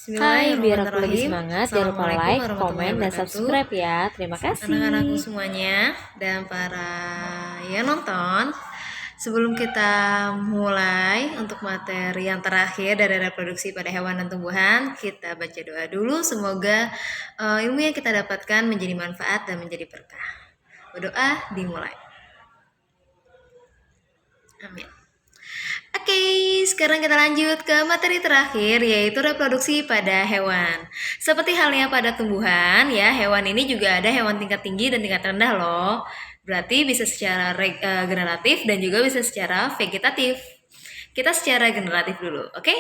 Hai, biar aku lebih Bismillahirrahmanirrahim. semangat, jangan lupa Assalamualaikum like, warahmatullahi komen, dan wabarakatuh. subscribe ya. Terima Anak-anakku kasih. semuanya dan para yang nonton. Sebelum kita mulai untuk materi yang terakhir dari reproduksi pada hewan dan tumbuhan, kita baca doa dulu. Semoga ilmu yang kita dapatkan menjadi manfaat dan menjadi berkah. Berdoa dimulai. Amin. Oke, sekarang kita lanjut ke materi terakhir yaitu reproduksi pada hewan. Seperti halnya pada tumbuhan, ya hewan ini juga ada hewan tingkat tinggi dan tingkat rendah loh. Berarti bisa secara generatif dan juga bisa secara vegetatif. Kita secara generatif dulu, oke?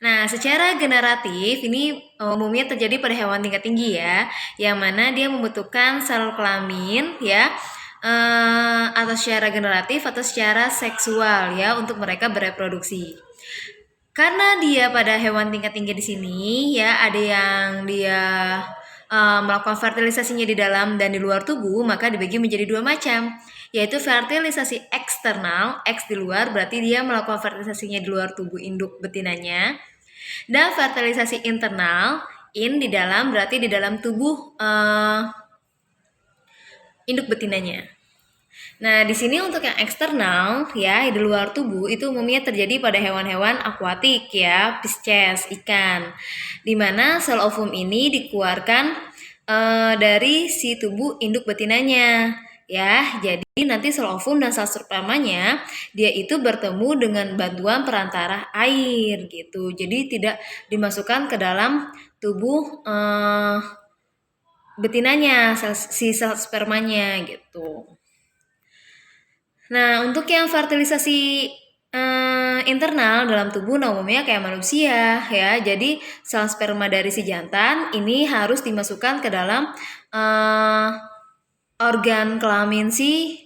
Nah, secara generatif ini umumnya terjadi pada hewan tingkat tinggi ya, yang mana dia membutuhkan sel kelamin ya, atau secara generatif atau secara seksual ya untuk mereka bereproduksi. Karena dia pada hewan tingkat tinggi di sini ya ada yang dia melakukan fertilisasinya di dalam dan di luar tubuh, maka dibagi menjadi dua macam, yaitu fertilisasi eksternal, X di luar berarti dia melakukan fertilisasinya di luar tubuh induk betinanya, dan fertilisasi internal, in di dalam berarti di dalam tubuh induk betinanya. Nah, di sini untuk yang eksternal ya, di luar tubuh itu umumnya terjadi pada hewan-hewan akuatik ya, Pisces, ikan. Di mana sel ovum ini dikeluarkan dari si tubuh induk betinanya ya. Jadi nanti sel ovum dan sel spermanya dia itu bertemu dengan bantuan perantara air gitu. Jadi tidak dimasukkan ke dalam tubuh betinanya, si sel spermanya gitu. Nah, untuk yang fertilisasi internal dalam tubuh, nah umumnya kayak manusia ya. Jadi sel sperma dari si jantan ini harus dimasukkan ke dalam organ kelamin si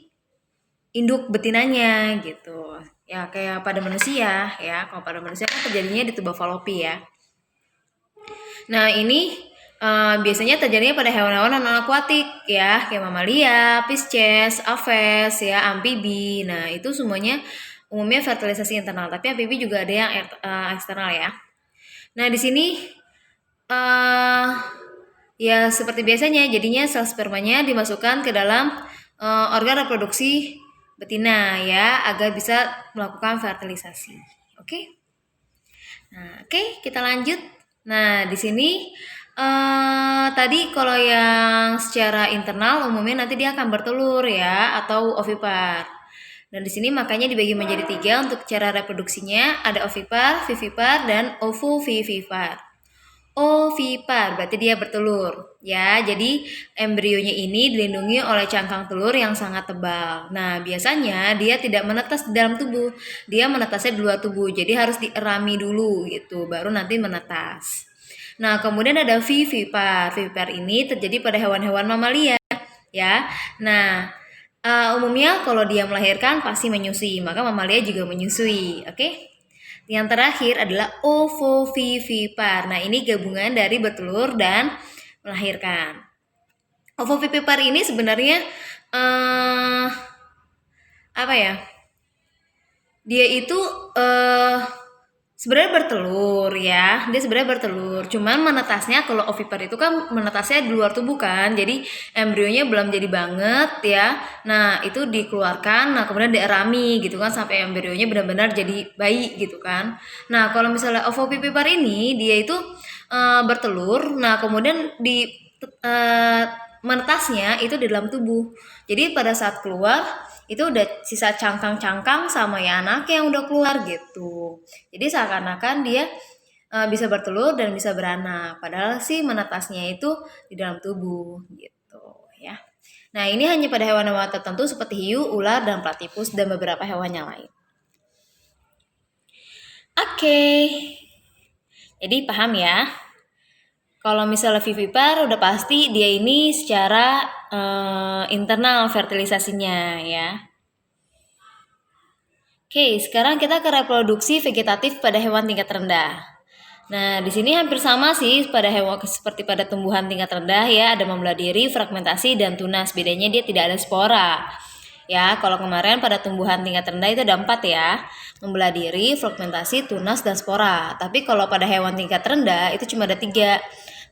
induk betinanya gitu. Ya kayak pada manusia ya. Kalau pada manusia kan terjadinya di tuba falopi ya. Nah, ini biasanya terjadinya pada hewan-hewan non akuatik ya, kayak mamalia, Pisces, aves ya, amfibi. Nah, itu semuanya umumnya fertilisasi internal, tapi amfibi juga ada yang eksternal ya. Nah, di sini ya seperti biasanya jadinya sel spermanya dimasukkan ke dalam organ reproduksi betina ya, agar bisa melakukan fertilisasi. Oke? Nah, oke, kita lanjut. Nah, di sini tadi kalau yang secara internal umumnya nanti dia akan bertelur ya atau ovipar. Dan di sini makanya dibagi menjadi 3 untuk cara reproduksinya, ada ovipar, vivipar, dan ovovivipar. Ovipar berarti dia bertelur ya. Jadi embrionya ini dilindungi oleh cangkang telur yang sangat tebal. Nah, biasanya dia tidak menetas di dalam tubuh. Dia menetasnya di luar tubuh. Jadi harus dierami dulu gitu baru nanti menetas. Nah, kemudian ada vivipar. Vivipar ini terjadi pada hewan-hewan mamalia ya. Nah, umumnya kalau dia melahirkan pasti menyusui, maka mamalia juga menyusui. Oke? Yang terakhir adalah ovovivipar. Nah, ini gabungan dari bertelur dan melahirkan. Ovovivipar ini sebenarnya apa ya? Dia itu sebenarnya bertelur ya. Dia sebenarnya bertelur. Cuman menetasnya kalau ovipar itu kan menetasnya di luar tubuh kan. Jadi embrionya belum jadi banget ya. Nah, itu dikeluarkan, nah kemudian dierami gitu kan sampai embrionya benar-benar jadi bayi gitu kan. Nah, kalau misalnya ovovivipar ini dia itu bertelur, nah kemudian di menetasnya itu di dalam tubuh. Jadi pada saat keluar itu udah sisa cangkang-cangkang sama ya anaknya yang udah keluar gitu. Jadi seakan-akan dia bisa bertelur dan bisa beranak. Padahal sih menetasnya itu di dalam tubuh gitu ya. Nah, ini hanya pada hewan-hewan tertentu seperti hiu, ular, dan platypus dan beberapa hewan yang lain. Oke. Jadi paham ya? Kalau misalnya vivipar udah pasti dia ini secara internal fertilisasinya ya. Oke, sekarang kita ke reproduksi vegetatif pada hewan tingkat rendah. Nah, di sini hampir sama sih pada hewan seperti pada tumbuhan tingkat rendah ya, ada membelah diri, fragmentasi, dan tunas. Bedanya dia tidak ada spora. Ya, kalau kemarin pada tumbuhan tingkat rendah itu ada 4 ya, membelah diri, fragmentasi, tunas, dan spora. Tapi kalau pada hewan tingkat rendah itu cuma ada 3,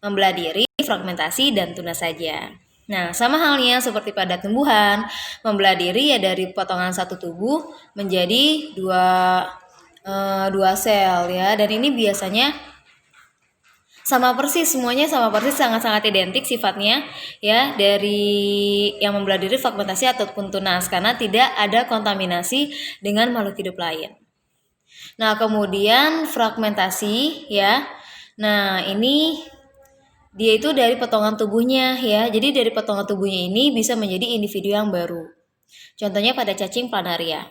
membelah diri, fragmentasi, dan tunas saja. Nah, sama halnya seperti pada tumbuhan, membelah diri ya dari potongan satu tubuh menjadi dua sel ya, dan ini biasanya sama persis, semuanya sama persis, sangat-sangat identik sifatnya ya, dari yang membelah diri, fragmentasi ataupun tunas, karena tidak ada kontaminasi dengan makhluk hidup lain. Nah, kemudian fragmentasi ya. Nah, ini dia itu dari potongan tubuhnya ya. Jadi dari potongan tubuhnya ini bisa menjadi individu yang baru. Contohnya pada cacing planaria.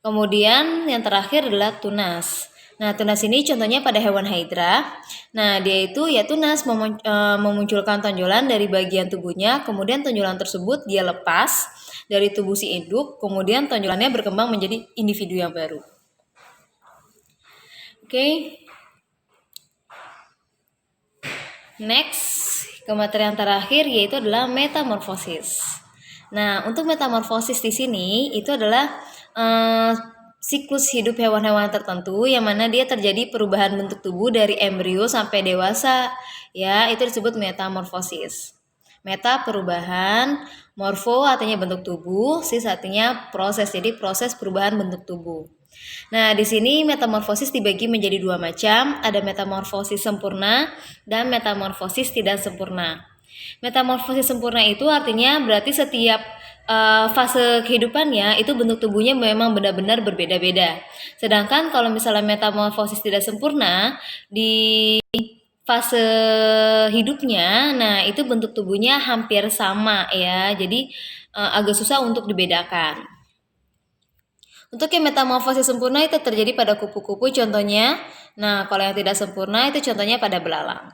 Kemudian yang terakhir adalah tunas. Nah, tunas ini contohnya pada hewan hydra. Nah, dia itu ya tunas memunculkan tonjolan dari bagian tubuhnya, kemudian tonjolan tersebut dia lepas dari tubuh si induk, kemudian tonjolannya berkembang menjadi individu yang baru. Oke. Next, ke materi yang terakhir yaitu adalah metamorfosis. Nah, untuk metamorfosis di sini itu adalah siklus hidup hewan-hewan tertentu yang mana dia terjadi perubahan bentuk tubuh dari embrio sampai dewasa. Ya, itu disebut metamorfosis. Meta perubahan, morfo artinya bentuk tubuh, sis artinya proses. Jadi proses perubahan bentuk tubuh. Nah, di sini metamorfosis dibagi menjadi 2 macam, ada metamorfosis sempurna dan metamorfosis tidak sempurna. Metamorfosis sempurna itu artinya berarti setiap fase kehidupannya itu bentuk tubuhnya memang benar-benar berbeda-beda. Sedangkan kalau misalnya metamorfosis tidak sempurna, di fase hidupnya, nah itu bentuk tubuhnya hampir sama ya, jadi agak susah untuk dibedakan. Untuk yang metamorfosis sempurna itu terjadi pada kupu-kupu contohnya. Nah, kalau yang tidak sempurna itu contohnya pada belalang.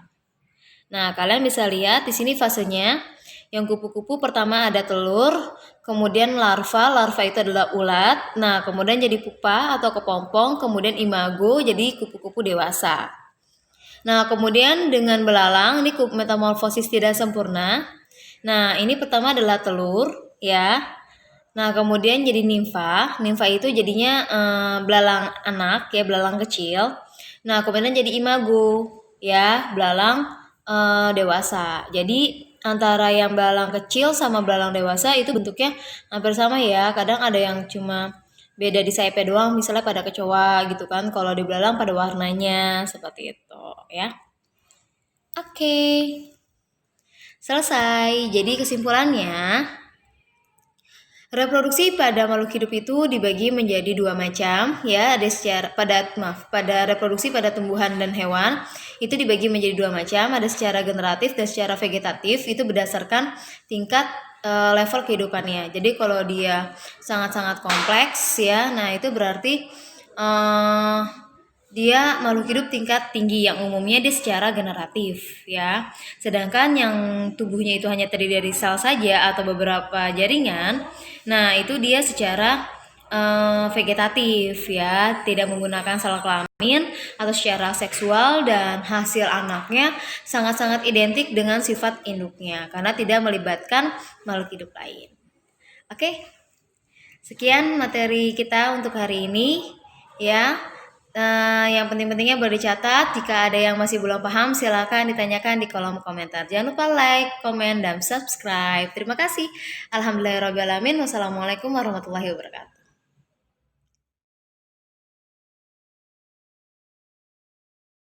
Nah, kalian bisa lihat di sini fasenya. Yang kupu-kupu pertama ada telur, kemudian larva. Larva itu adalah ulat. Nah, kemudian jadi pupa atau kepompong, kemudian imago jadi kupu-kupu dewasa. Nah, kemudian dengan belalang ini metamorfosis tidak sempurna. Nah, ini pertama adalah telur ya. Nah, kemudian jadi nimfa. Nimfa itu jadinya belalang anak ya, belalang kecil. Nah, kemudian jadi imago ya, belalang dewasa. Jadi antara yang belalang kecil sama belalang dewasa itu bentuknya hampir sama ya. Kadang ada yang cuma beda di sayapnya doang, misalnya pada kecoa gitu kan. Kalau di belalang pada warnanya seperti itu ya. Oke. Selesai. Jadi kesimpulannya, reproduksi pada makhluk hidup itu dibagi menjadi 2 macam ya, pada reproduksi pada tumbuhan dan hewan itu dibagi menjadi 2 macam, ada secara generatif dan secara vegetatif, itu berdasarkan tingkat level kehidupannya. Jadi kalau dia sangat-sangat kompleks ya, nah itu berarti dia makhluk hidup tingkat tinggi yang umumnya dia secara generatif ya. Sedangkan yang tubuhnya itu hanya terdiri dari sel saja atau beberapa jaringan, nah itu dia secara vegetatif ya, tidak menggunakan sel kelamin atau secara seksual, dan hasil anaknya sangat-sangat identik dengan sifat induknya karena tidak melibatkan makhluk hidup lain. Oke, sekian materi kita untuk hari ini ya. Yang penting-pentingnya boleh dicatat. Jika ada yang masih belum paham, silakan ditanyakan di kolom komentar. Jangan lupa like, komen, dan subscribe. Terima kasih. Alhamdulillahirrahmanirrahim. Wassalamualaikum warahmatullahi wabarakatuh.